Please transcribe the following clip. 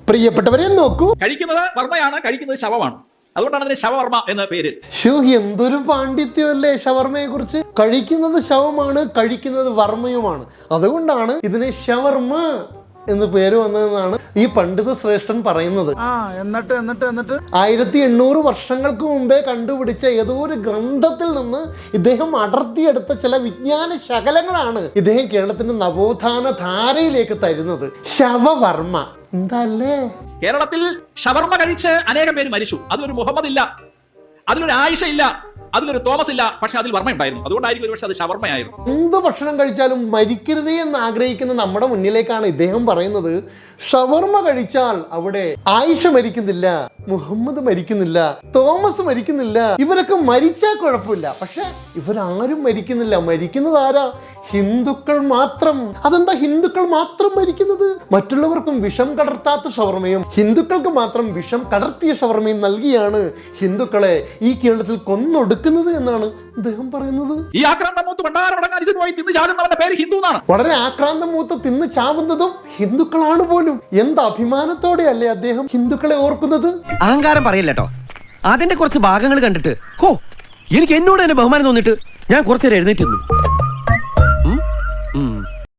പ്രിയപ്പെട്ടവരെ നോക്കൂ, കഴിക്കുന്നത് വർമ്മയാണ്, കഴിക്കുന്നത് ശവമാണ്. അതുകൊണ്ടാണ് അതിന് ശവവർമ്മ എന്ന പേര്. എന്തൊരു പാണ്ഡിത്യമല്ലേ ഷവർമ്മയെ കുറിച്ച്. കഴിക്കുന്നത് ശവമാണ്, കഴിക്കുന്നത് വർമ്മയുമാണ്. അതുകൊണ്ടാണ് ഇതിന് ഷവർമ്മ എന്ന് പേര് വന്നതെന്നാണ് ഈ പണ്ഡിത ശ്രേഷ്ഠൻ പറയുന്നത്. 1800 വർഷങ്ങൾക്ക് മുമ്പേ കണ്ടുപിടിച്ച ഏതോ ഒരു ഗ്രന്ഥത്തിൽ നിന്ന് ഇദ്ദേഹം അടർത്തിയെടുത്ത ചില വിജ്ഞാന ശകലങ്ങളാണ് ഇദ്ദേഹം കേരളത്തിന്റെ നവോത്ഥാന ധാരയിലേക്ക് തരുന്നത്. ശവവർമ്മ എന്തല്ലേ? കേരളത്തിൽ ഷവർമ്മ കഴിച്ച് അനേകം പേര് മരിച്ചു. അതിലൊരു മുഹമ്മദ് ഇല്ല, അതിലൊരു ആയിഷ ഇല്ല, അതിലൊരു തോമസ് ഇല്ല, പക്ഷെ അതിൽ വർമ്മ ഉണ്ടായിരുന്നു. അതുകൊണ്ടായിരിക്കും ഒരുപക്ഷെ അത് ഷവർമ്മയായിരുന്നു. എന്ത് ഭക്ഷണം കഴിച്ചാലും മരിക്കരുതേ എന്ന് ആഗ്രഹിക്കുന്ന നമ്മുടെ മുന്നിലേക്കാണ് ഇദ്ദേഹം പറയുന്നത്, ഷവർമ്മ കഴിച്ചാൽ അവിടെ ആയിഷ മരിക്കുന്നില്ല, മുഹമ്മദ് മരിക്കുന്നില്ല, തോമസ് മരിക്കുന്നില്ല, ഇവരൊക്കെ മരിച്ചാൽ കുഴപ്പമില്ല, പക്ഷെ ഇവരാരും മരിക്കുന്നില്ല. മരിക്കുന്നത് ആരാ? ഹിന്ദുക്കൾ മാത്രം. അതെന്താ ഹിന്ദുക്കൾ മാത്രം മരിക്കുന്നത്? മറ്റുള്ളവർക്കും വിഷം കടർത്താത്ത ഷവർമ്മയും ഹിന്ദുക്കൾക്ക് മാത്രം വിഷം കടർത്തിയ ഷവർമ്മയും നൽകിയാണ് ഹിന്ദുക്കളെ ഈ കേരളത്തിൽ കൊന്നൊടുക്കുന്നത് എന്നാണ് അദ്ദേഹം പറയുന്നത്. ഈ ആക്രാന്തമൂത്ത് പണ്ടാരടങ്ങാൻ ഇത് പോയി തിന്ന് ചാടുന്നവന്റെ പേര് ഹിന്ദു എന്നാണ്. വളരെ ആക്രാന്തമൂത്ത് തിന്ന് ചാവുന്നതും ഹിന്ദുക്കളാണ് പോലും. എന്ത് അഭിമാനത്തോടെയല്ലേ അദ്ദേഹം ഹിന്ദുക്കളെ ഓർക്കുന്നത്. അഹങ്കാരം പറയല്ലോ. അതിന്റെ കുറച്ച് ഭാഗങ്ങൾ കണ്ടിട്ട് എനിക്ക് എന്നോട് തന്നെ ബഹുമാനം തോന്നിട്ട് ഞാൻ കുറച്ചേരം എഴുന്നേറ്റ്